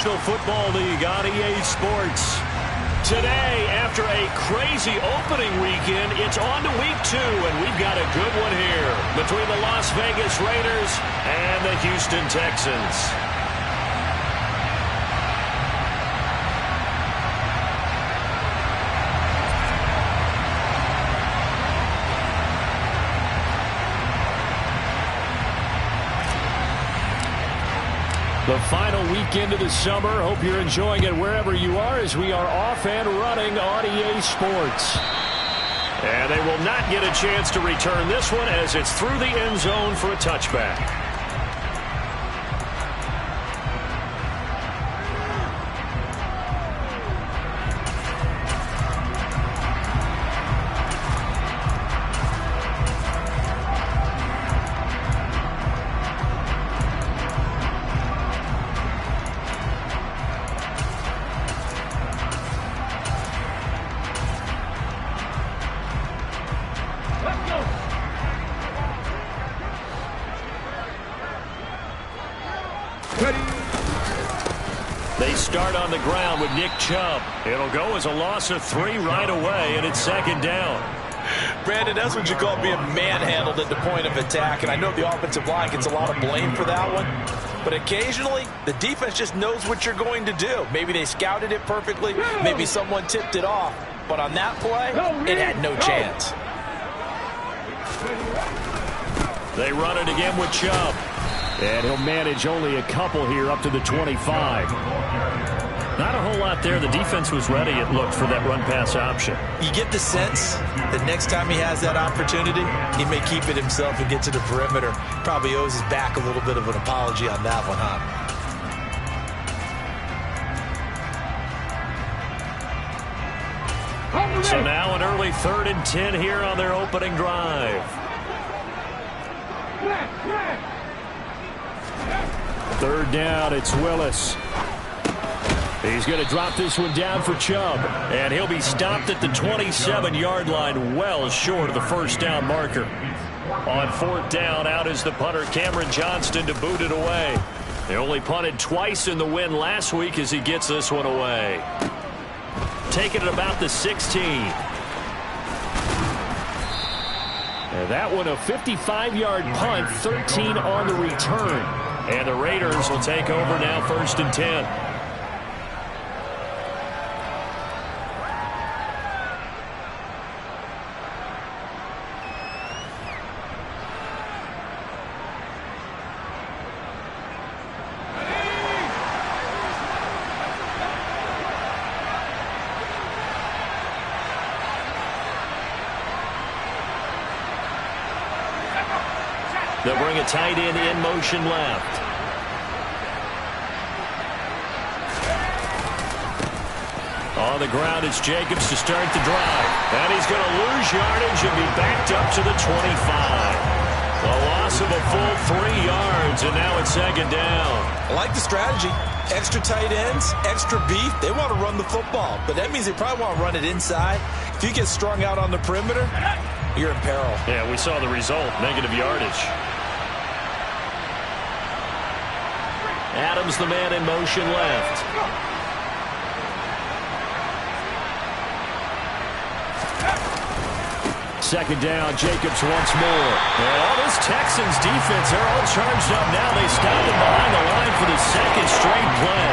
National Football League on EA Sports. Today, after a crazy opening weekend, it's on to week 2, and we've got a good one here between the Las Vegas Raiders and the Houston Texans. The final weekend of the summer. Hope you're enjoying it wherever you are as we are off and running on EA Sports. And they will not get a chance to return this one as it's through the end zone for a touchback. They start on the ground with Nick Chubb. It'll go as a loss of 3 right away, and it's second down. Brandon, that's what you call being manhandled at the point of attack, and I know the offensive line gets a lot of blame for that one, but occasionally the defense just knows what you're going to do. Maybe they scouted it perfectly, maybe someone tipped it off, but on that play, it had no chance. They run it again with Chubb. And he'll manage only a couple here up to the 25. Not a whole lot there. The defense was ready, it looked, for that run-pass option. You get the sense that next time he has that opportunity, he may keep it himself and get to the perimeter. Probably owes his back a little bit of an apology on that one, huh? So now an early 3rd and 10 here on their opening drive. Third down, it's Willis. He's going to drop this one down for Chubb. And he'll be stopped at the 27-yard line, well short of the first down marker. On 4th down, out is the punter, Cameron Johnston, to boot it away. They only punted twice in the win last week as he gets this one away. Taking it about the 16. And that one a 55-yard punt, 13 on the return. And the Raiders will take over now, 1st and 10. They'll bring a tight end in motion left. On the ground, it's Jacobs to start the drive. And he's going to lose yardage and be backed up to the 25. A loss of a full 3 yards, and now it's second down. I like the strategy. Extra tight ends, extra beef. They want to run the football, but that means they probably want to run it inside. If you get strung out on the perimeter, you're in peril. Yeah, we saw the result, negative yardage. Adams, the man in motion left. Second down, Jacobs once more. And all this Texans defense, they're all charged up now. They stopped it behind the line for the 2nd straight play.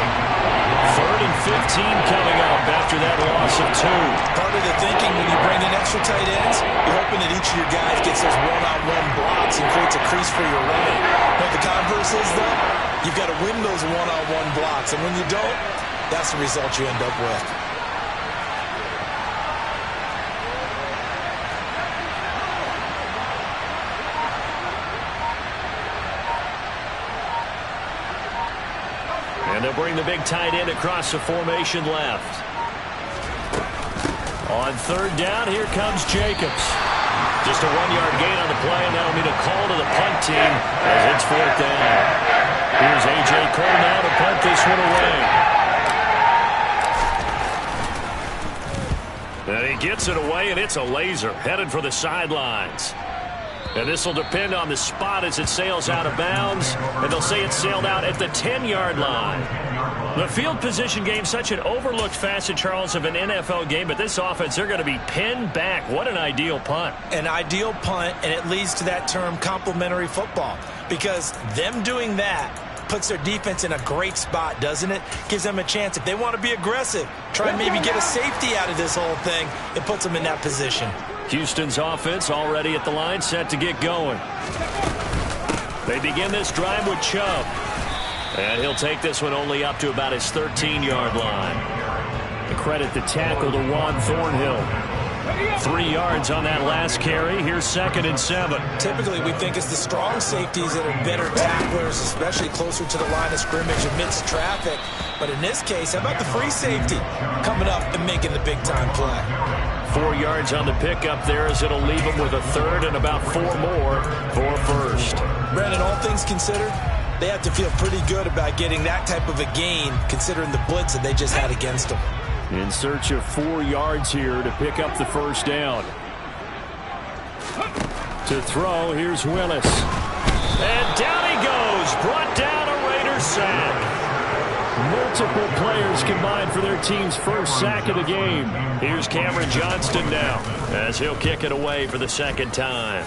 3rd and 15 coming up after that loss of 2. Part of the thinking when you bring in extra tight ends, you're hoping that each of your guys gets those one-on-one blocks and creates a crease for your running. But the converse is, though, you've got to win those one-on-one blocks. And when you don't, that's the result you end up with. And they'll bring the big tight end across the formation left. On 3rd down, here comes Jacobs. Just a 1-yard gain on the play, and that'll be the call to the punt team as it's 4th down. Here's A.J. Cole now to punt this one away. And he gets it away, and it's a laser headed for the sidelines. And this will depend on the spot as it sails out of bounds. And they'll say it sailed out at the 10-yard line. The field position game, such an overlooked facet, Charles, of an NFL game. But this offense, they're going to be pinned back. What an ideal punt. An ideal punt, and it leads to that term complementary football. Because them doing that puts their defense in a great spot, doesn't it? Gives them a chance. If they want to be aggressive, try and maybe get a safety out of this whole thing, it puts them in that position. Houston's offense already at the line, set to get going. They begin this drive with Chubb. And he'll take this one only up to about his 13-yard line. The credit the tackle to Juan Thornhill. 3 yards on that last carry. Here's 2nd and 7. Typically, we think it's the strong safeties that are better tacklers, especially closer to the line of scrimmage amidst traffic. But in this case, how about the free safety coming up and making the big-time play? 4 yards on the pickup there as it'll leave him with a 3rd and about 4 more for first. Brandon, all things considered, they have to feel pretty good about getting that type of a gain considering the blitz that they just had against them. In search of 4 yards here to pick up the first down. To throw, here's Willis. And down he goes. Brought down a Raiders sack. Multiple players combined for their team's first sack of the game. Here's Cameron Johnston now as he'll kick it away for the 2nd time.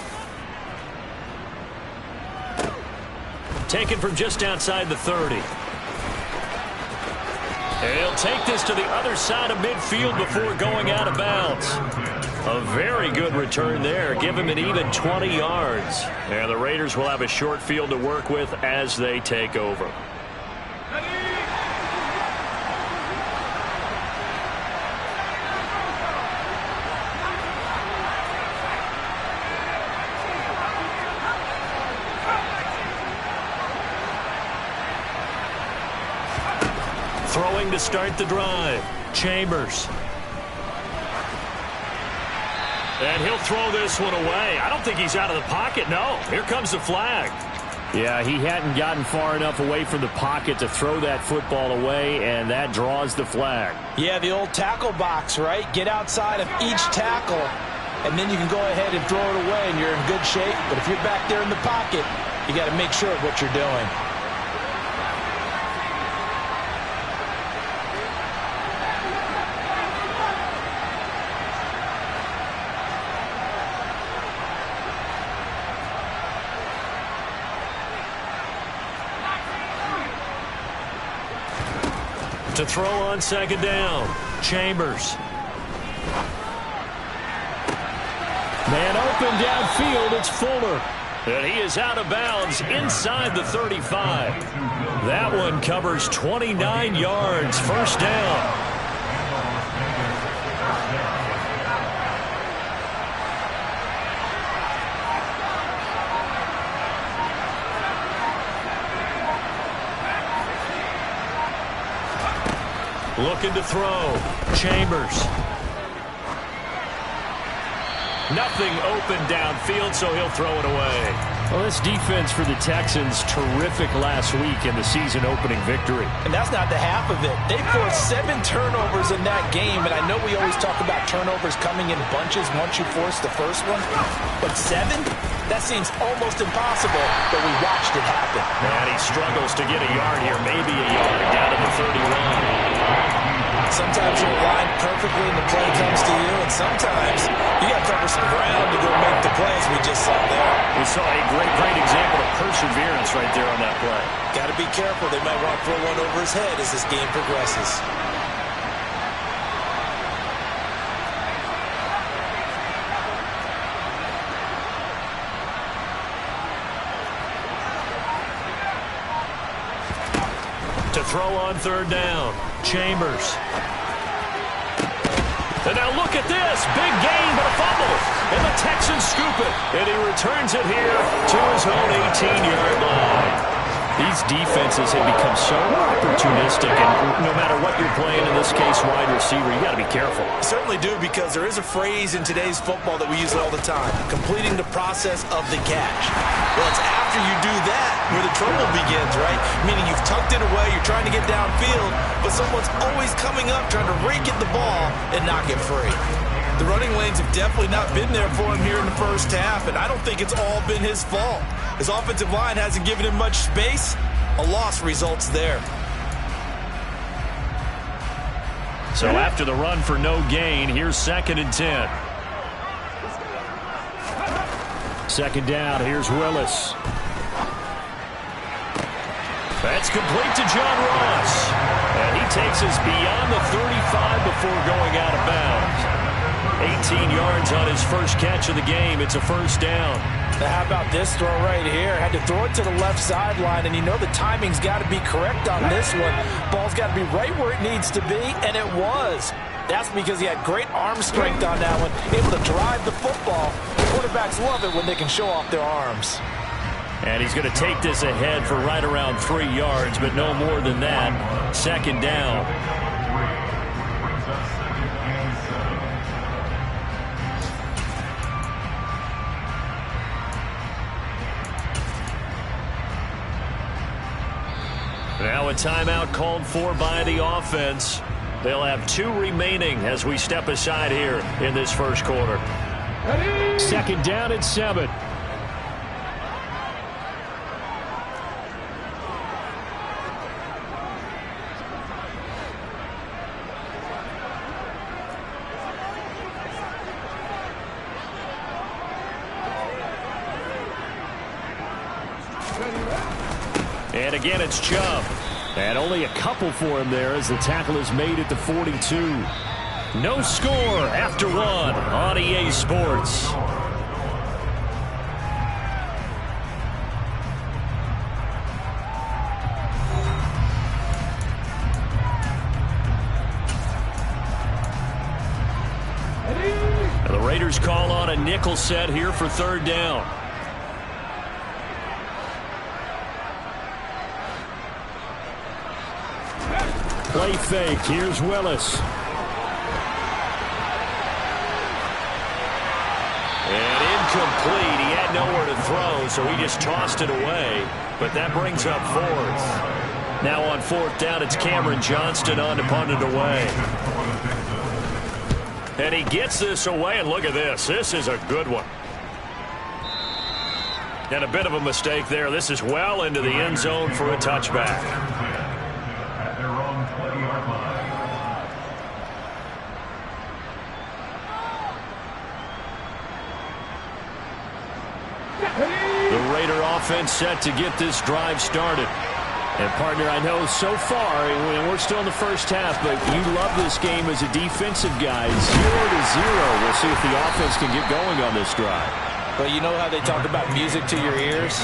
Taken from just outside the 30. And he'll take this to the other side of midfield before going out of bounds. A very good return there. Give him an even 20 yards. And the Raiders will have a short field to work with as they take over. Throwing to start the drive. Chambers. And he'll throw this one away. I don't think he's out of the pocket. No, here comes the flag. Yeah, he hadn't gotten far enough away from the pocket to throw that football away, and that draws the flag. Yeah, the old tackle box, right? Get outside of each tackle, and then you can go ahead and throw it away, and you're in good shape. But if you're back there in the pocket, you got to make sure of what you're doing. To throw on 2nd down. Chambers. Man open downfield. It's Fuller. And he is out of bounds inside the 35. That one covers 29 yards. First down. Looking to throw. Chambers. Nothing open downfield, so he'll throw it away. Well, this defense for the Texans, terrific last week in the season-opening victory. And that's not the half of it. They forced 7 turnovers in that game, and I know we always talk about turnovers coming in bunches once you force the first one, but 7? That seems almost impossible, but we watched it happen. And he struggles to get a yard here, maybe a yard, down to the 31. Sometimes you're aligned perfectly and the play comes to you, and sometimes you got to cover some ground to go make the plays we just saw there. We saw a great example of perseverance right there on that play. Got to be careful. They might want to throw one over his head as this game progresses. To throw on 3rd down. Chambers. And now look at this. Big gain, but a fumble. And the Texans scoop it. And he returns it here to his own 18-yard line. These defenses have become so opportunistic, and no matter what you're playing, in this case, wide receiver, you got to be careful. Certainly do, because there is a phrase in today's football that we use all the time, completing the process of the catch. Well, it's after you do that where the trouble begins, right? Meaning you've tucked it away, you're trying to get downfield, but someone's always coming up trying to rake at the ball and knock it free. The running lanes have definitely not been there for him here in the first half, and I don't think it's all been his fault. His offensive line hasn't given him much space. A loss results there. So after the run for no gain, here's 2nd and 10. Second down, here's Willis. That's complete to John Ross. And he takes us beyond the 35 before going out of bounds. 18 yards on his first catch of the game. It's a first down. Now how about this throw right here? Had to throw it to the left sideline, and you know the timing's got to be correct on this one. Ball's got to be right where it needs to be, and it was. That's because he had great arm strength on that one, able to drive the football. Quarterbacks love it when they can show off their arms. And he's going to take this ahead for right around 3 yards, but no more than that. Second down. Now a timeout called for by the offense. They'll have 2 remaining as we step aside here in this first quarter. Second down and 7. And again, it's Chubb. And only a couple for him there as the tackle is made at the 42. No score after 1 on EA Sports. The Raiders call on a nickel set here for 3rd down. Play fake. Here's Willis. And incomplete. He had nowhere to throw, so he just tossed it away. But that brings up 4th. Now on 4th down, it's Cameron Johnston on to punt it away. And he gets this away, and look at this. This is a good one. And a bit of a mistake there. This is well into the end zone for a touchback. The Raider offense set to get this drive started. And, partner, I know so far, and we're still in the first half, but you love this game as a defensive guy. 0-0. We'll see if the offense can get going on this drive. But you know how they talk about music to your ears?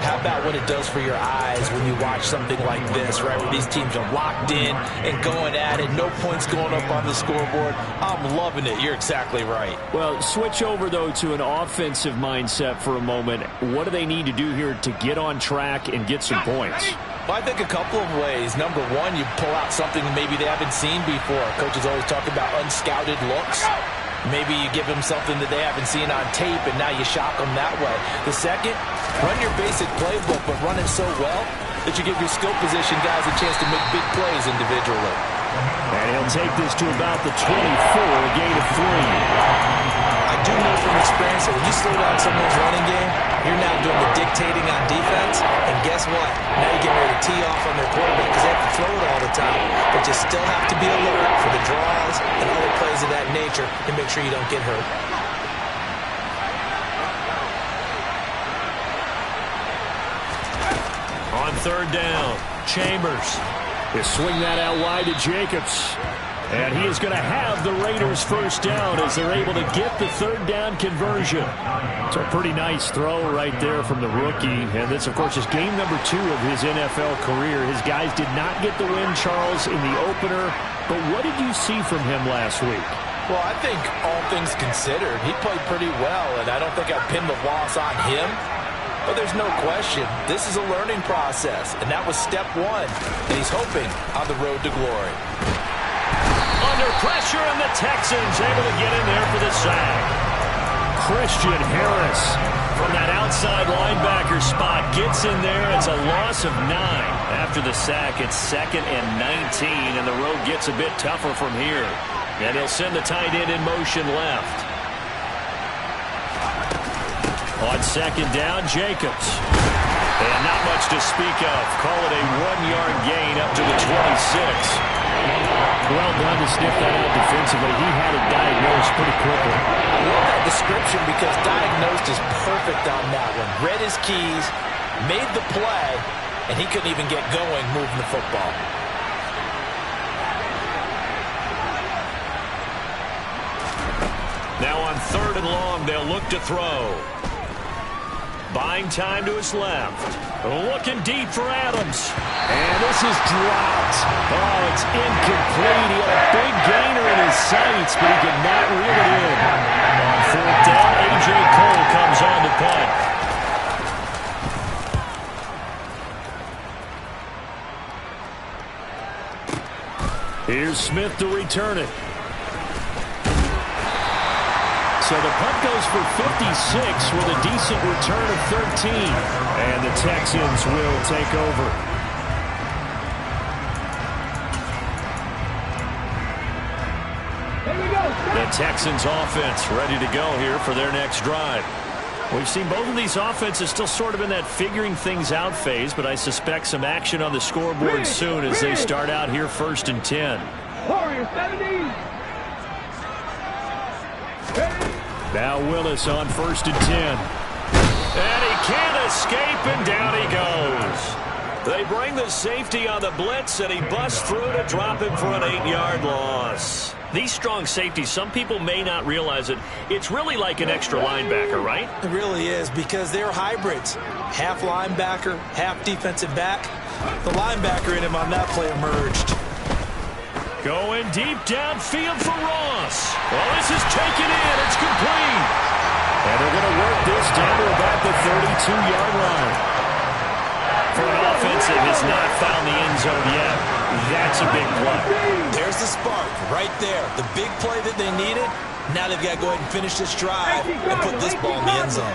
How about what it does for your eyes when you watch something like this, right, where these teams are locked in and going at it, no points going up on the scoreboard? I'm loving it. You're exactly right. Well, switch over, though, to an offensive mindset for a moment. What do they need to do here to get on track and get some points? Well, I think a couple of ways. Number one, you pull out something maybe they haven't seen before. Coaches always talk about unscouted looks. Maybe you give them something that they haven't seen on tape, and now you shock them that way. The second, run your basic playbook, but run it so well that you give your skill position guys a chance to make big plays individually. And he'll take this to about the 24, a gain of 3. I do know from experience that when you slow down someone's running game, you're now doing the dictating on defense, and guess what? Now you're getting ready to tee off on their quarterback because they have to throw it all the time. But you still have to be alert for the draws and other plays of that nature to make sure you don't get hurt. On 3rd down, Chambers. They swing that out wide to Jacobs. And he is going to have the Raiders' first down as they're able to get the 3rd down conversion. It's a pretty nice throw right there from the rookie. And this, of course, is game number 2 of his NFL career. His guys did not get the win, Charles, in the opener. But what did you see from him last week? Well, I think all things considered, he played pretty well. And I don't think I'd pin the loss on him. But there's no question, this is a learning process. And that was step 1. And he's hoping on the road to glory. Under pressure, and the Texans able to get in there for the sack. Christian Harris from that outside linebacker spot gets in there. It's a loss of 9. After the sack, it's 2nd and 19, and the road gets a bit tougher from here. And he'll send the tight end in motion left. On second down, Jacobs. And not much to speak of. Call it a 1-yard gain up to the 26. Well done to sniff that out defensively. He had it diagnosed pretty quickly. I love that description because diagnosed is perfect on that one. Read his keys, made the play, and he couldn't even get going moving the football. Now on 3rd and long, they'll look to throw. Buying time to his left. Looking deep for Adams. And this is dropped. Oh, it's incomplete. He had a big gainer in his sights, but he could not reel it in. On 4th down, A.J. Cole comes on to punt. Here's Smith to return it. So the punt goes for 56 with a decent return of 13. And the Texans will take over. The Texans offense ready to go here for their next drive. We've seen both of these offenses still sort of in that figuring things out phase, but I suspect some action on the scoreboard soon as they start out here 1st and 10. Now Willis on 1st and 10. And he can't escape, and down he goes. They bring the safety on the blitz, and he busts through to drop him for an 8-yard loss. These strong safeties, some people may not realize it. It's really like an extra linebacker, right? It really is, because they're hybrids. Half linebacker, half defensive back. The linebacker in him on that play emerged. Going deep downfield for Ross. Well, this is taken in. It's complete. And they're going to work this down to about the 32-yard line. For an offense that has not found the end zone yet, that's a big play. There's the spark right there. The big play that they needed. Now they've got to go ahead and finish this drive and put this ball in the end zone.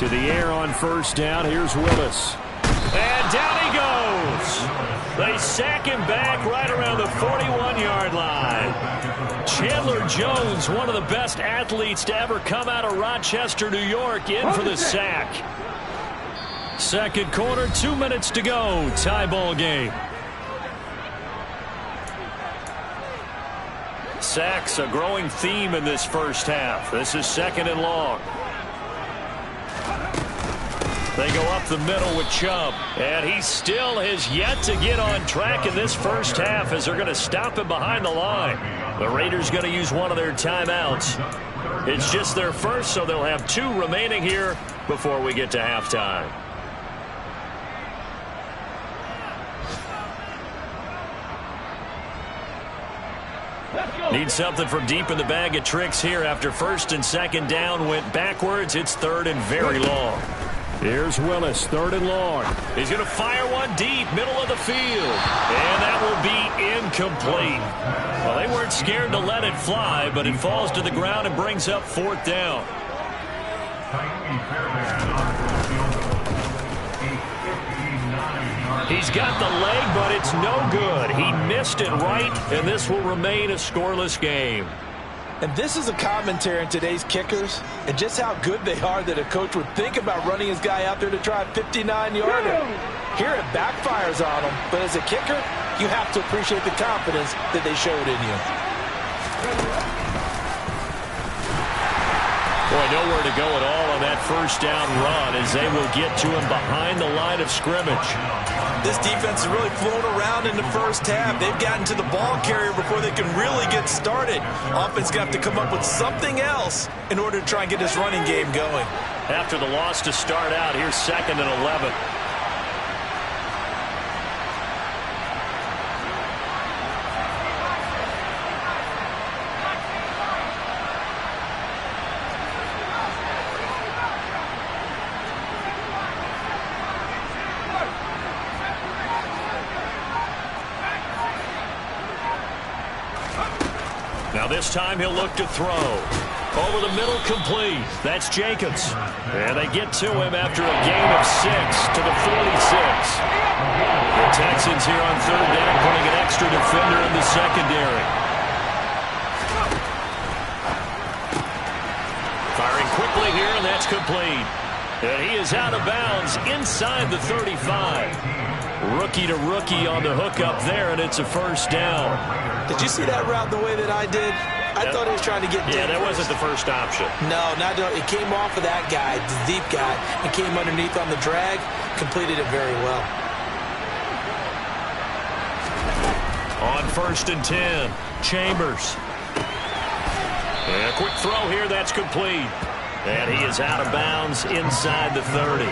To the air on 1st down. Here's Willis. And down he goes. They sack him back right around the 41-yard line. Chandler Jones, one of the best athletes to ever come out of Rochester, New York, in for the sack. Second quarter, 2 minutes to go. Tie ball game. Sacks, a growing theme in this first half. This is 2nd and long. They go up the middle with Chubb. And he still has yet to get on track in this first half as they're going to stop him behind the line. The Raiders going to use one of their timeouts. It's just their first, so they'll have 2 remaining here before we get to halftime. Need something from deep in the bag of tricks here after 1st and 2nd down went backwards. It's 3rd and very long. Here's Willis, 3rd and long. He's going to fire one deep, middle of the field. And that will be incomplete. Well, they weren't scared to let it fly, but it falls to the ground and brings up 4th down. He's got the leg, but it's no good. He missed it right, and this will remain a scoreless game. And this is a commentary on today's kickers and just how good they are that a coach would think about running his guy out there to try a 59-yarder. Here it backfires on him, but as a kicker, you have to appreciate the confidence that they showed in you. Boy, nowhere to go at all on that 1st down run as they will get to him behind the line of scrimmage. This defense has really flown around in the first half. They've gotten to the ball carrier before they can really get started. Offense going to have to come up with something else in order to try and get this running game going. After the loss to start out, here's 2nd and 11. Now this time he'll look to throw. Over the middle, complete. That's Jacobs. And they get to him after a gain of 6 to the 46. The Texans here on third down putting an extra defender in the secondary. Firing quickly here, and that's complete. And he is out of bounds inside the 35. Rookie to rookie on the hookup there, and it's a first down. Did you see that route the way that I did? I thought he was trying to get deep. Yeah, that wasn't the first option. No, not it came off of that guy, the deep guy, and came underneath on the drag. Completed it very well. On 1st and 10, Chambers. And a quick throw here, that's complete. And he is out of bounds inside the 30.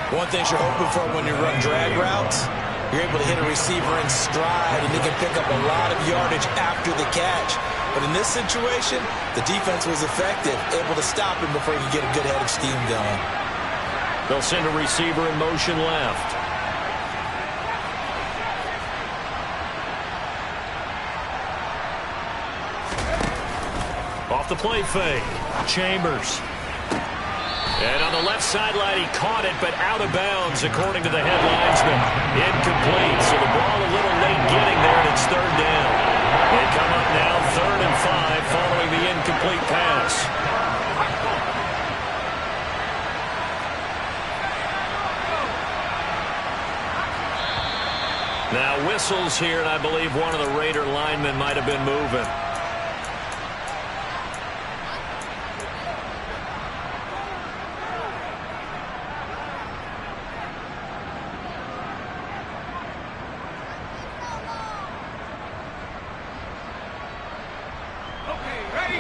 One thing you're hoping for when you run drag routes, you're able to hit a receiver in stride, and he can pick up a lot of yardage after the catch. But in this situation, the defense was effective, able to stop him before he could get a good head of steam going. They'll send a receiver in motion left. Off the play fake, Chambers. And on the left sideline, he caught it, but out of bounds, according to the head linesman. Incomplete, so the ball a little late getting there, and it's third down. They come up now, 3rd and 5, following the incomplete pass. Now whistles here, and I believe one of the Raider linemen might have been moving.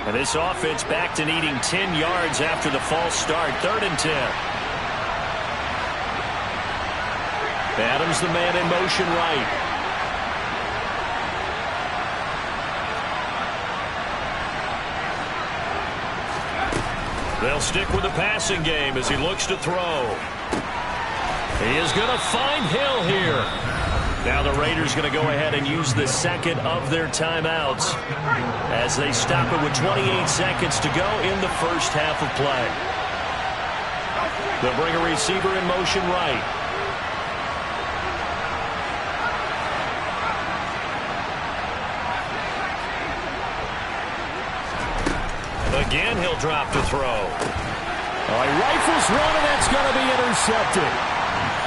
And this offense back to needing 10 yards after the false start. 3rd and 10. Adams, the man in motion right. They'll stick with the passing game as he looks to throw. He is going to find Hill here. Now the Raiders going to go ahead and use the second of their timeouts as they stop it with 28 seconds to go in the first half of play. They'll bring a receiver in motion right. Again, he'll drop to throw. All right, rifles one, and that's going to be intercepted.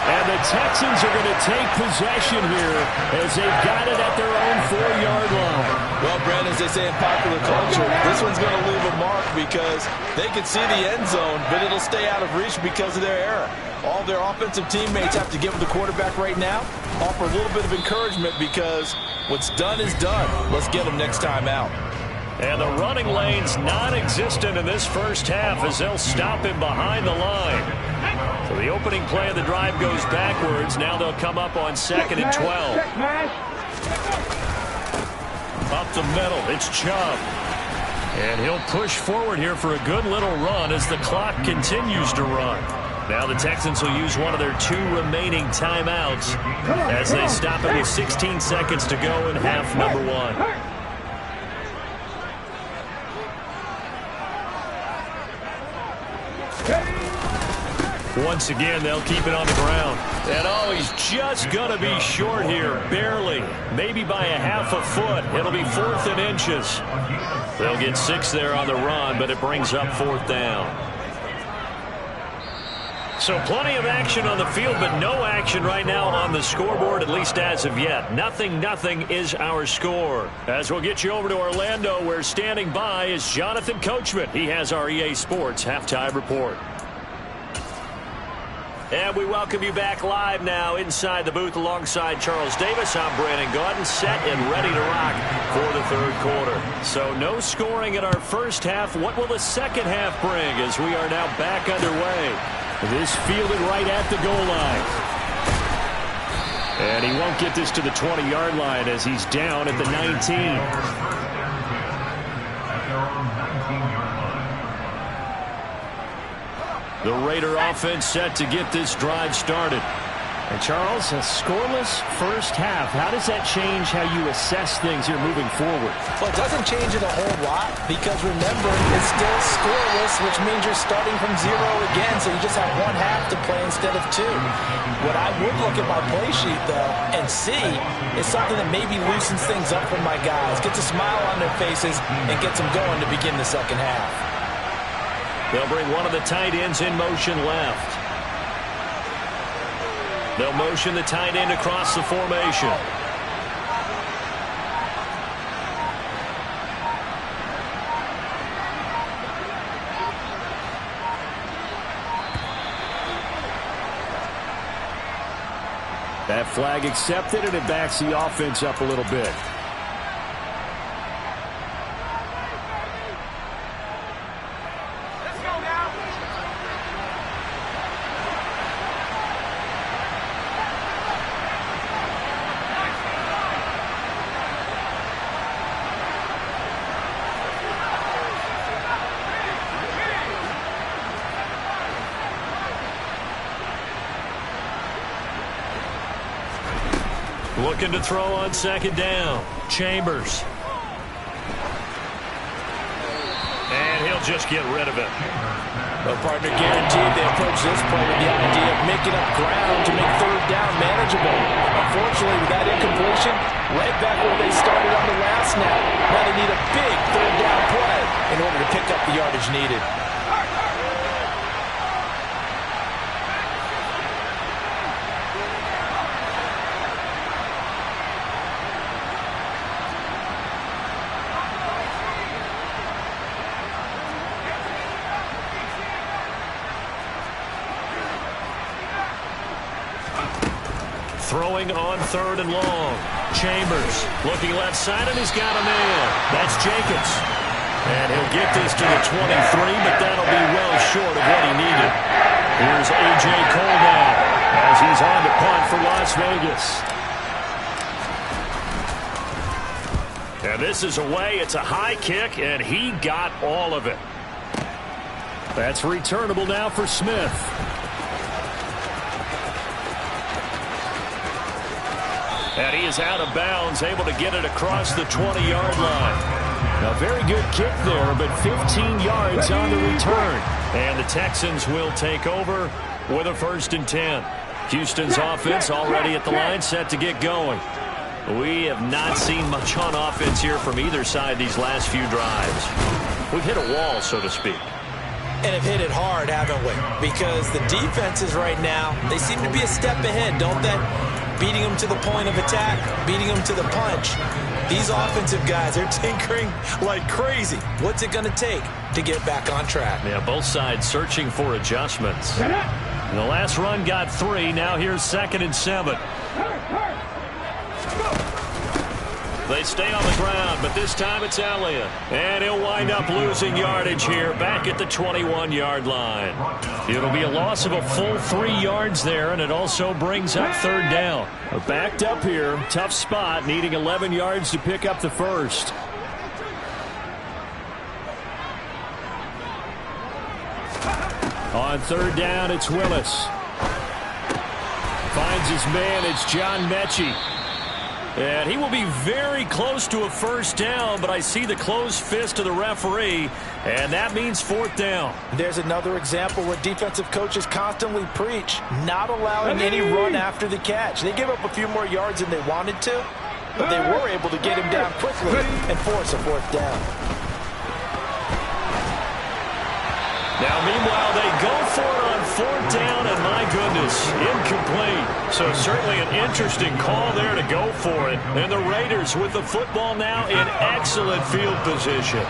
And the Texans are going to take possession here as they've got it at their own 4-yard line. Well, Brandon, as they say in popular culture, this one's going to leave a mark because they can see the end zone, but it'll stay out of reach because of their error. All their offensive teammates have to give the quarterback right now, offer a little bit of encouragement because what's done is done. Let's get them next time out. And the running lane's non-existent in this first half as they'll stop him behind the line. So the opening play of the drive goes backwards. Now they'll come up on 2nd and 12. Up the middle, it's Chubb. And he'll push forward here for a good little run as the clock continues to run. Now the Texans will use one of their 2 remaining timeouts as they stop it with 16 seconds to go in half number 1. Once again, they'll keep it on the ground. And oh, he's just going to be short here, barely, maybe by a half a foot. It'll be 4th and inches. They'll get 6 there on the run, but it brings up 4th down. So plenty of action on the field, but no action right now on the scoreboard, at least as of yet. 0-0 is our score. As we'll get you over to Orlando, where standing by is Jonathan Coachman. He has our EA Sports halftime report. And we welcome you back live now inside the booth alongside Charles Davis. I'm Brandon Gaudin, set and ready to rock for the 3rd quarter. So no scoring in our first half. What will the second half bring as we are now back underway? This fielded right at the goal line. And he won't get this to the 20-yard line as he's down at the 19. The Raider offense set to get this drive started. And Charles, a scoreless first half. How does that change how you assess things here moving forward? Well, it doesn't change it a whole lot because, remember, it's still scoreless, which means you're starting from zero again, so you just have one half to play instead of two. What I would look at my play sheet, though, and see is something that maybe loosens things up for my guys, gets a smile on their faces, and gets them going to begin the second half. They'll bring one of the tight ends in motion left. They'll motion the tight end across the formation. That flag accepted, and it backs the offense up a little bit. Looking to throw on second down. Chambers. And he'll just get rid of it. Well, partner, guaranteed they approach this play with the idea of making up ground to make third down manageable. Unfortunately, with that incompletion, right back where they started on the last snap. Now they need a big third down play in order to pick up the yardage needed. Throwing on third and long. Chambers looking left side, and he's got a man. That's Jacobs. And he'll get this to the 23, but that'll be well short of what he needed. Here's A.J. Cole now as he's on to punt for Las Vegas. And this is away. It's a high kick, and he got all of it. That's returnable now for Smith. And he is out of bounds, able to get it across the 20-yard line. A very good kick there, but 15 yards on the return. And the Texans will take over with a 1st and 10. Houston's offense already at the line, set to get going. We have not seen much on offense here from either side these last few drives. We've hit a wall, so to speak. And have hit it hard, haven't we? Because the defenses right now, they seem to be a step ahead, don't they? Beating them to the point of attack, beating them to the punch. These offensive guys, they're tinkering like crazy. What's it going to take to get back on track? Yeah, both sides searching for adjustments. And the last run got 3. Now here's 2nd and 7. They stay on the ground, but this time it's Elliott. And he'll wind up losing yardage here back at the 21-yard line. It'll be a loss of a full 3 yards there, and it also brings up 3rd down. We're backed up here. Tough spot, needing 11 yards to pick up the first. On 3rd down, it's Willis. Finds his man. It's John Mechie. And he will be very close to a 1st down, but I see the closed fist of the referee, and that means 4th down. There's another example what defensive coaches constantly preach, not allowing any run after the catch. They give up a few more yards than they wanted to, but they were able to get him down quickly and force a 4th down. Now, meanwhile, they go for it on 4th down, and my goodness, incomplete. So certainly an interesting call there to go for it. And the Raiders with the football now in excellent field position.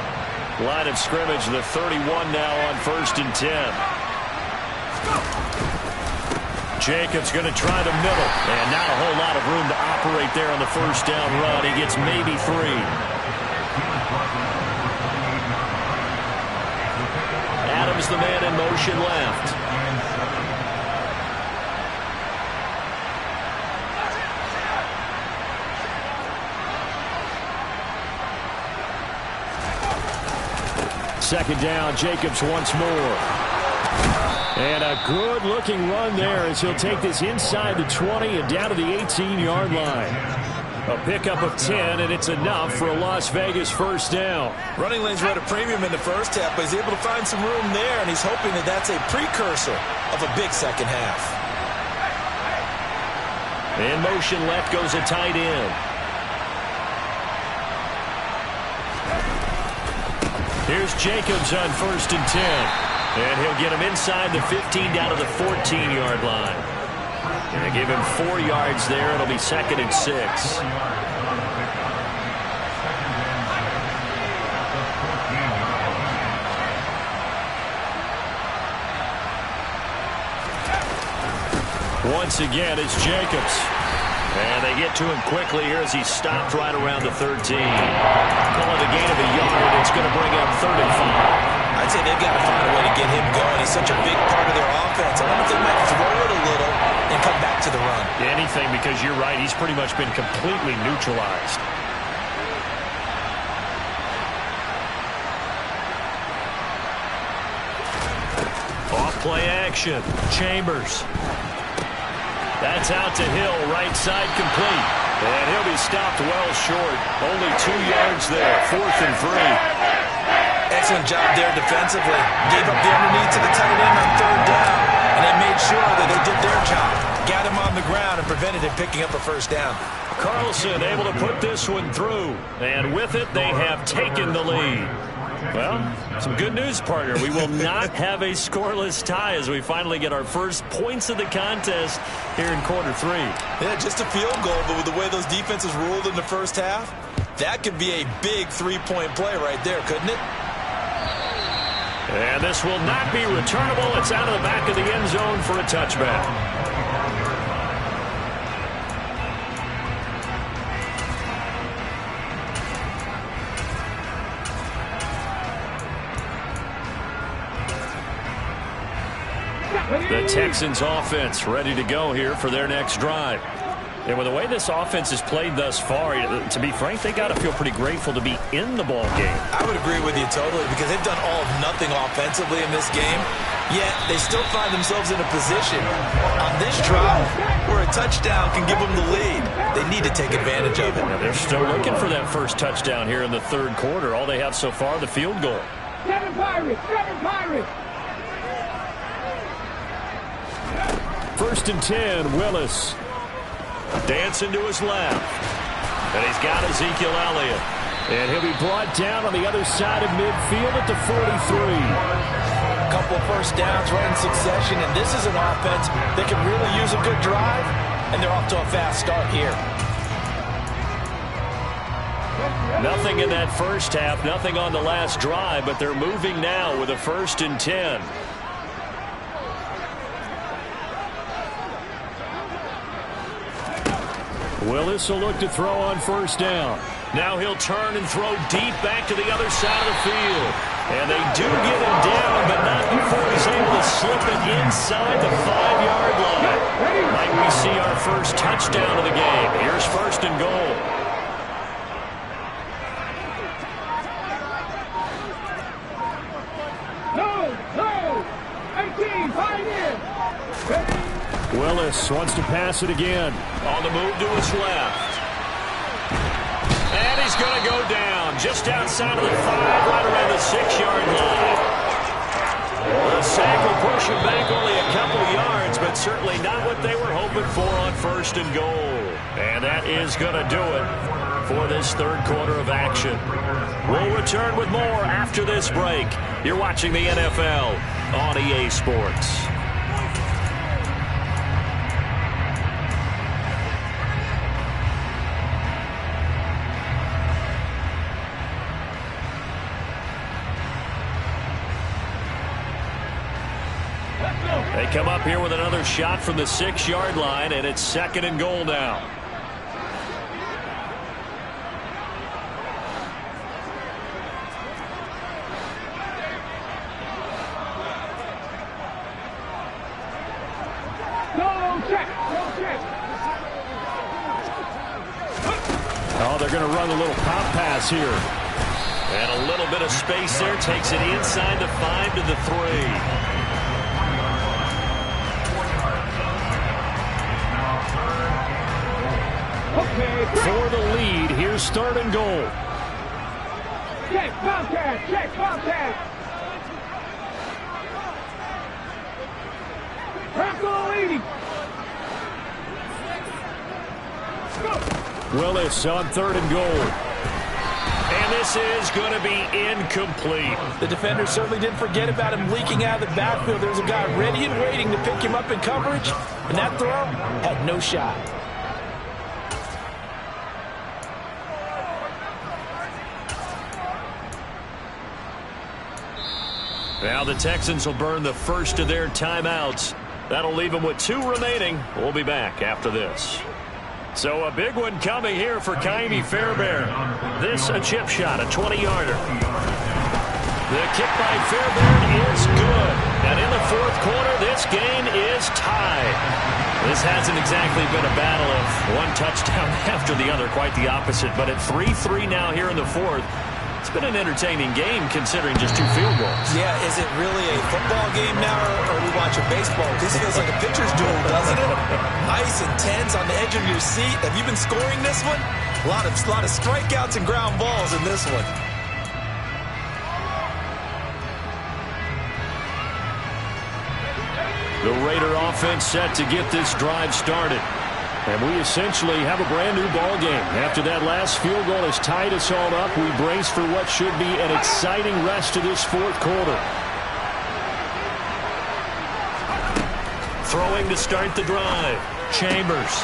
Line of scrimmage, the 31 now on 1st and 10. Jacobs going to try the middle, and not a whole lot of room to operate there on the 1st down run. He gets maybe 3. Adams, the man in motion left. Second down, Jacobs once more. And a good-looking run there as he'll take this inside the 20 and down to the 18-yard line. A pickup of 10, and it's enough for a Las Vegas first down. Running lanes were at a premium in the first half, but he's able to find some room there, and he's hoping that that's a precursor of a big second half. In motion left goes a tight end. Here's Jacobs on 1st and 10. And he'll get him inside the 15 down to the 14-yard line. And they give him 4 yards there. It'll be 2nd and 6. Once again, it's Jacobs. And they get to him quickly here as he's stopped right around the 13. Call it a gain of a yard. It's going to bring up 3rd and 5. I'd say they've got to find a way to get him going. He's such a big part of their offense. I wonder if they might throw it a little and come back to the run. Anything, because you're right. He's pretty much been completely neutralized. Off play action. Chambers. That's out to Hill, right side complete. And he'll be stopped well short. Only 2 yards there, 4th and 3. Excellent job there defensively. Gave up the underneath to the tight end on 3rd down, and they made sure that they did their job. Got him on the ground and prevented him picking up a 1st down. Carlson able to put this one through. And with it, they have taken the lead. Well, some good news, partner. We will not have a scoreless tie as we finally get our first points of the contest here in quarter 3. Yeah, just a field goal, but with the way those defenses ruled in the first half, that could be a big 3-point play right there, couldn't it? And this will not be returnable. It's out of the back of the end zone for a touchback. The Texans offense ready to go here for their next drive. And with the way this offense has played thus far, to be frank, they got to feel pretty grateful to be in the ball game. I would agree with you totally, because they've done all of nothing offensively in this game, yet they still find themselves in a position on this drive where a touchdown can give them the lead. They need to take advantage of it. Now they're still looking for that first touchdown here in the 3rd quarter. All they have so far, the field goal. Seven Pirates! 1st and 10, Willis. Dancing to his left. And he's got Ezekiel Elliott. And he'll be brought down on the other side of midfield at the 43. A couple of 1st downs right in succession, and this is an offense that can really use a good drive, and they're off to a fast start here. Nothing in that first half, nothing on the last drive, but they're moving now with a 1st and 10. Willis will look to throw on 1st down. Now he'll turn and throw deep back to the other side of the field. And they do get him down, but not before he's able to slip it inside the 5-yard line. Might we see our first touchdown of the game. Here's 1st and goal. No! 18, Pioneer! Willis wants to pass it again. On the move to his left. And he's going to go down just outside of the 5, right around the 6-yard line. The sack will push him back only a couple yards, but certainly not what they were hoping for on 1st and goal. And that is going to do it for this 3rd quarter of action. We'll return with more after this break. You're watching the NFL on EA Sports. They come up here with another shot from the 6-yard line, and it's 2nd and goal now. Oh, they're going to run a little pop pass here. And a little bit of space there takes it inside the 5 to the 3. Okay. For the lead, here's third and goal. Check contact. Check contact. Tackle leading. Willis on third and goal. And this is going to be incomplete. The defender certainly didn't forget about him leaking out of the backfield. There's a guy ready and waiting to pick him up in coverage, and that throw had no shot. Now the Texans will burn the first of their timeouts. That'll leave them with 2 remaining. We'll be back after this. So a big one coming here for Kaimi Fairbairn. This a chip shot, a 20-yarder. The kick by Fairbairn is good. And in the fourth quarter, this game is tied. This hasn't exactly been a battle of one touchdown after the other, quite the opposite. But at 3-3 now here in the fourth, it's been an entertaining game considering just 2 field goals. Yeah, is it really a football game now, or are we watching baseball? This feels like a pitcher's duel, doesn't it? Nice and tense on the edge of your seat. Have you been scoring this one? A lot of strikeouts and ground balls in this one. The Raider offense set to get this drive started. And we essentially have a brand new ball game. After that last field goal has tied us all up, we brace for what should be an exciting rest of this fourth quarter. Throwing to start the drive. Chambers.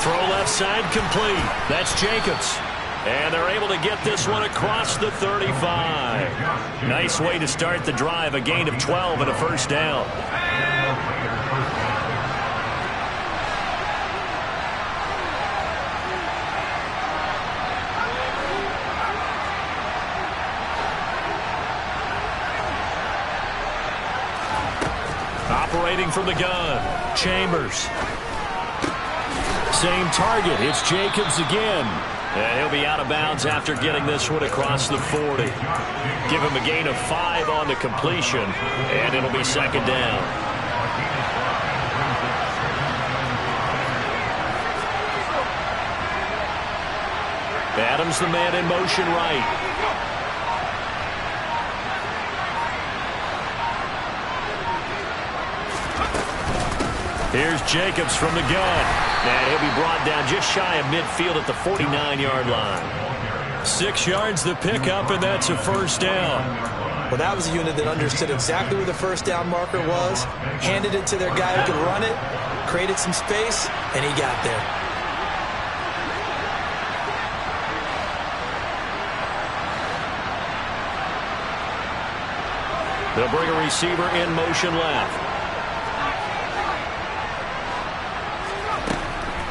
Throw left side complete. That's Jacobs. And they're able to get this one across the 35. Nice way to start the drive. A gain of 12 and a first down. Operating from the gun. Chambers. Same target. It's Jacobs again. And he'll be out of bounds after getting this one across the 40. Give him a gain of 5 on the completion, and it'll be second down. Adams the man in motion right. Here's Jacobs from the gun. And he'll be brought down just shy of midfield at the 49-yard line. 6 yards the pickup, and that's a first down. Well, that was a unit that understood exactly where the first down marker was, handed it to their guy who could run it, created some space, and he got there. They'll bring a receiver in motion left.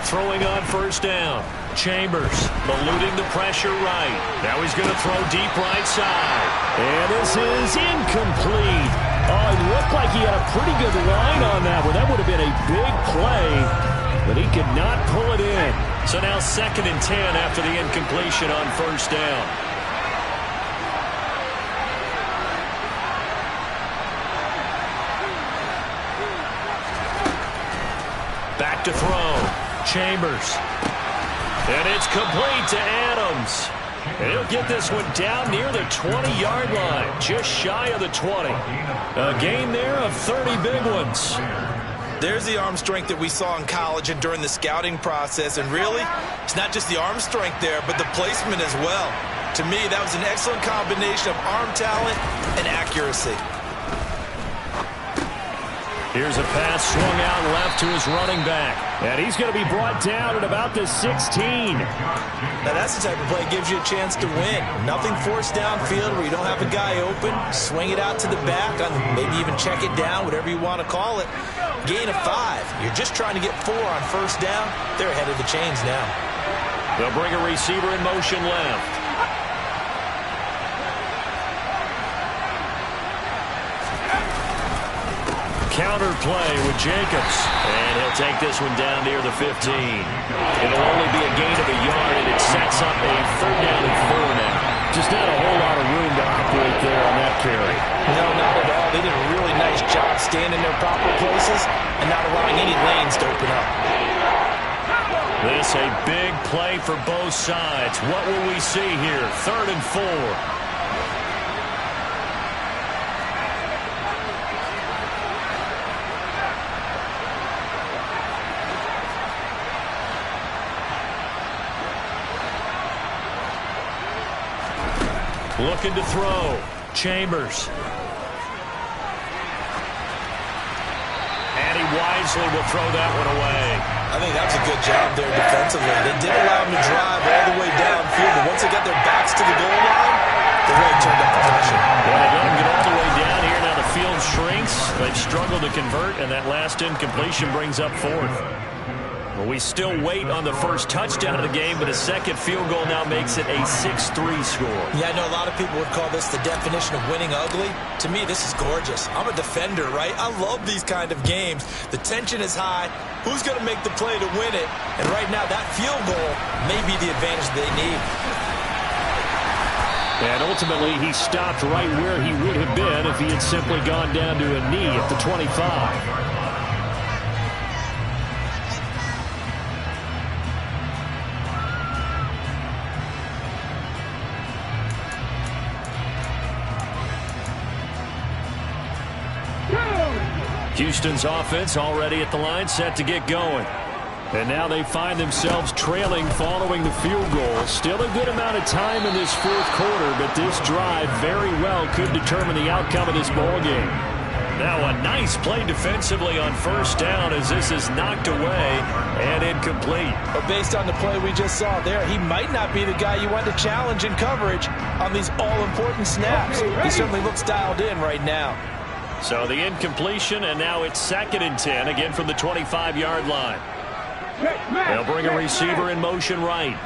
Throwing on first down. Chambers eluding the pressure right. Now he's going to throw deep right side. And this is incomplete. Oh, it looked like he had a pretty good line on that one. That would have been a big play, but he could not pull it in. So now 2nd and 10 after the incompletion on first down. Back to throw. Chambers. And it's complete to Adams. And he'll get this one down near the 20-yard line, just shy of the 20. A gain there of 30 big ones. There's the arm strength that we saw in college and during the scouting process. And really, it's not just the arm strength there, but the placement as well. To me, that was an excellent combination of arm talent and accuracy. Here's a pass swung out left to his running back. And he's going to be brought down at about the 16. Now that's the type of play that gives you a chance to win. Nothing forced downfield where you don't have a guy open. Swing it out to the back, maybe even check it down, whatever you want to call it. Gain of 5. You're just trying to get 4 on first down. They're ahead of the chains now. They'll bring a receiver in motion left. Counter play with Jacobs. And he'll take this one down near the 15. It'll only be a gain of a yard, and it sets up a 3rd down and 4 now. Just not a whole lot of room to operate there on that carry. No, not at all. They did a really nice job staying in their proper places and not allowing any lanes to open up. This a big play for both sides. What will we see here? 3rd and 4. Looking to throw. Chambers. And he wisely will throw that one away. I think that's a good job there defensively. They did allow him to drive all the way downfield, but once they got their backs to the goal line, they really turned up the pressure. Well, they let him get all the way down here. Now the field shrinks. They've struggled to convert, and that last incompletion brings up 4th. Well, we still wait on the first touchdown of the game, but a second field goal now makes it a 6-3 score. Yeah, I know a lot of people would call this the definition of winning ugly. To me, this is gorgeous. I'm a defender, right? I love these kind of games. The tension is high. Who's going to make the play to win it? And right now, that field goal may be the advantage they need. And ultimately, he stopped right where he would have been if he had simply gone down to a knee at the 25. Houston's offense already at the line, set to get going. And now they find themselves trailing following the field goal. Still a good amount of time in this 4th quarter, but this drive very well could determine the outcome of this ball game. Now a nice play defensively on 1st down as this is knocked away and incomplete. But based on the play we just saw there, he might not be the guy you want to challenge in coverage on these all-important snaps. He certainly looks dialed in right now. So the incompletion, and now it's 2nd and 10, again from the 25-yard line. They'll bring a receiver in motion right.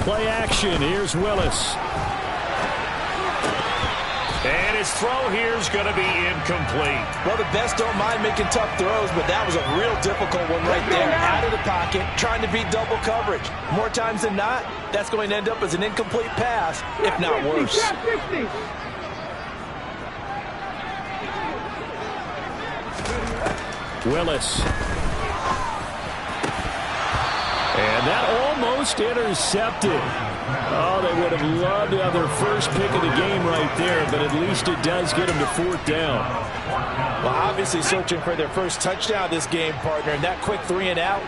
Play action. Here's Willis. And his throw here is going to be incomplete. Well, the best don't mind making tough throws, but that was a real difficult one right there. Out of the pocket, trying to beat double coverage. More times than not, that's going to end up as an incomplete pass, if not worse. Willis. And that almost intercepted. Oh, they would have loved to have their first pick of the game right there, but at least it does get them to 4th down. Well, obviously searching for their first touchdown this game, partner, and that quick 3 and out,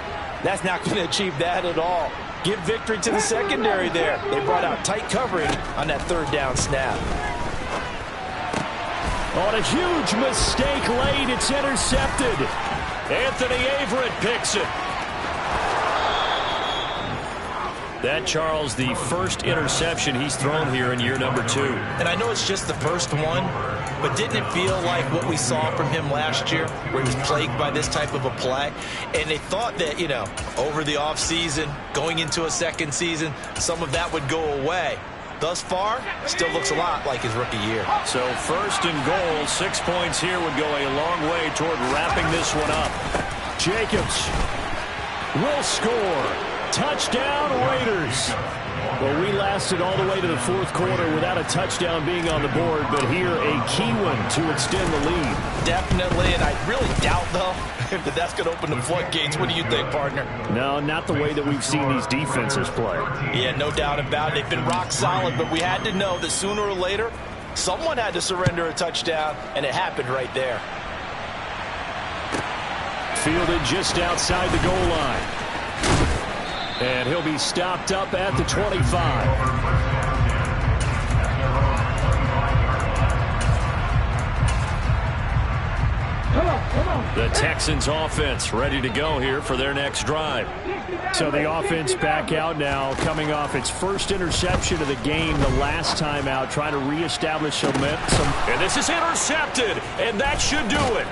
that's not going to achieve that at all. Give victory to the secondary there. They brought out tight coverage on that 3rd down snap. On a huge mistake late, it's intercepted. Anthony Averett picks it. That, Charles, the first interception he's thrown here in year number 2. And I know it's just the first one, but didn't it feel like what we saw from him last year, where he was plagued by this type of a play? And they thought that, you know, over the offseason, going into a second season, some of that would go away. Thus far, still looks a lot like his rookie year. So 1st and goal, 6 points here would go a long way toward wrapping this one up. Jacobs will score. Touchdown, Raiders. Well, we lasted all the way to the 4th quarter without a touchdown being on the board, but here a key one to extend the lead. Definitely, and I really doubt, though, that that's going to open the floodgates. What do you think, partner? No, not the way that we've seen these defenses play. Yeah, no doubt about it. They've been rock solid, but we had to know that sooner or later, someone had to surrender a touchdown, and it happened right there. Fielded just outside the goal line. And he'll be stopped up at the 25. The Texans offense ready to go here for their next drive. So the offense back out now, coming off its first interception of the game the last time out, trying to reestablish some momentum. And this is intercepted, and that should do it.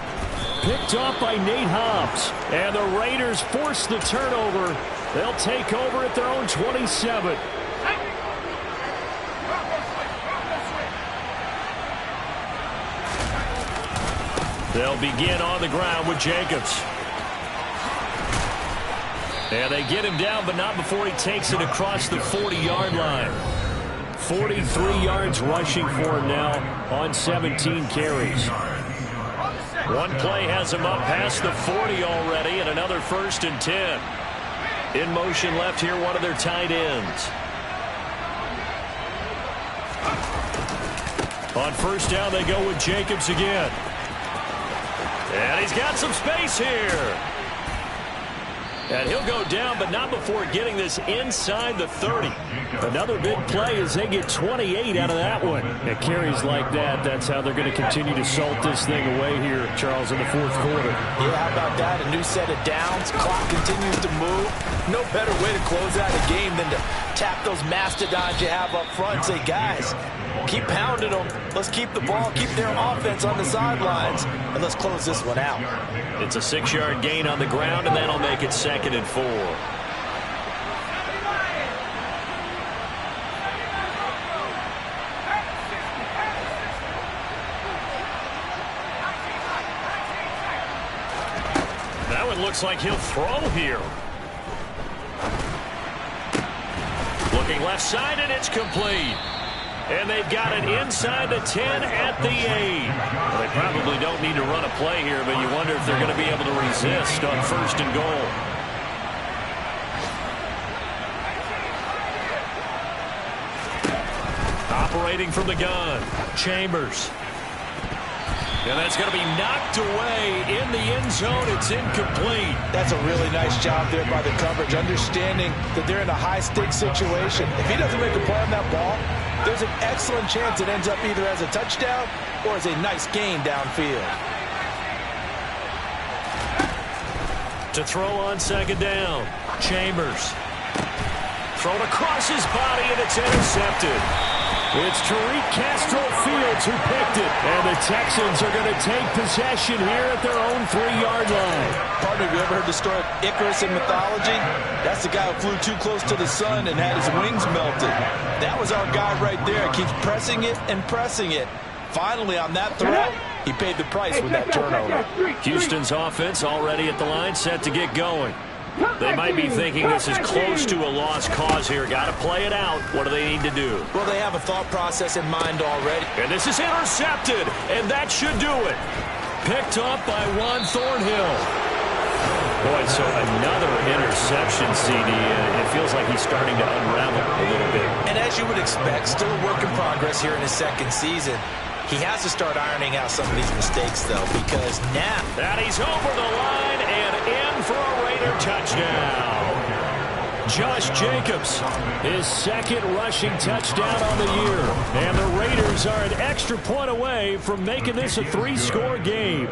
Picked off by Nate Hobbs. And the Raiders force the turnover. They'll take over at their own 27. They'll begin on the ground with Jacobs. And they get him down, but not before he takes it across the 40-yard line. 43 yards rushing for him now on 17 carries. One play has him up past the 40 already, and another 1st and 10. In motion left here, one of their tight ends. On 1st down, they go with Jacobs again. And he's got some space here. And he'll go down, but not before getting this inside the 30. Another big play as they get 28 out of that one. It carries like that. That's how they're going to continue to salt this thing away here, Charles, in the 4th quarter. Yeah, how about that? A new set of downs. Clock continues to move. No better way to close out a game than to tap those mastodons you have up front and say, guys, keep pounding them. Let's keep the ball, keep their offense on the sidelines, and let's close this one out. It's a 6-yard gain on the ground, and that'll make it 2nd and 4. That one looks like he'll throw here. Looking left side, and it's complete. And they've got it inside the 10 at the 8. Well, they probably don't need to run a play here, but you wonder if they're going to be able to resist on 1st and goal. Operating from the gun, Chambers. And that's going to be knocked away in the end zone. It's incomplete. That's a really nice job there by the coverage, understanding that they're in a high-stakes situation. If he doesn't make a play on that ball, there's an excellent chance it ends up either as a touchdown or as a nice gain downfield. To throw on 2nd down, Chambers. Thrown across his body, and it's intercepted. It's Tariq Castro Fields who picked it. And the Texans are going to take possession here at their own 3-yard line. Partner, have you ever heard the story of Icarus in mythology? That's the guy who flew too close to the sun and had his wings melted. That was our guy right there. Keeps pressing it and pressing it. Finally, on that throw, he paid the price with that turnover. Houston's offense already at the line, set to get going. They might be thinking this is close to a lost cause here. Got to play it out. What do they need to do? Well, they have a thought process in mind already. And this is intercepted, and that should do it. Picked up by Juan Thornhill. Boy, so another interception, CD. It feels like he's starting to unravel a little bit. And as you would expect, still a work in progress here in his 2nd season. He has to start ironing out some of these mistakes, though, because now that he's over the line and in for a Raider touchdown. Josh Jacobs, his 2nd rushing touchdown on the year. And the Raiders are an extra point away from making this a 3-score game.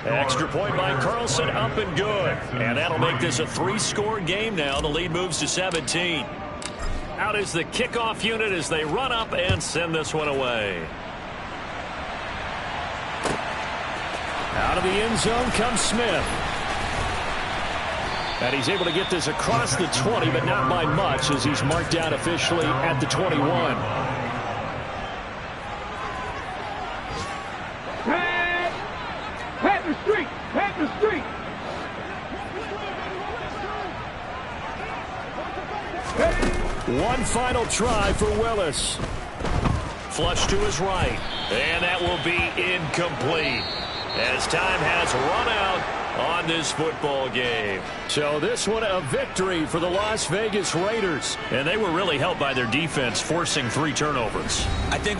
Extra point by Carlson, up and good. And that'll make this a 3-score game now. The lead moves to 17. Out is the kickoff unit as they run up and send this one away. Out of the end zone comes Smith. And he's able to get this across the 20, but not by much as he's marked out officially at the 21. Head the street! Head the street! One final try for Willis. Flush to his right. And that will be incomplete, as time has run out on this football game. So this one a victory for the Las Vegas Raiders. And they were really helped by their defense forcing 3 turnovers. I think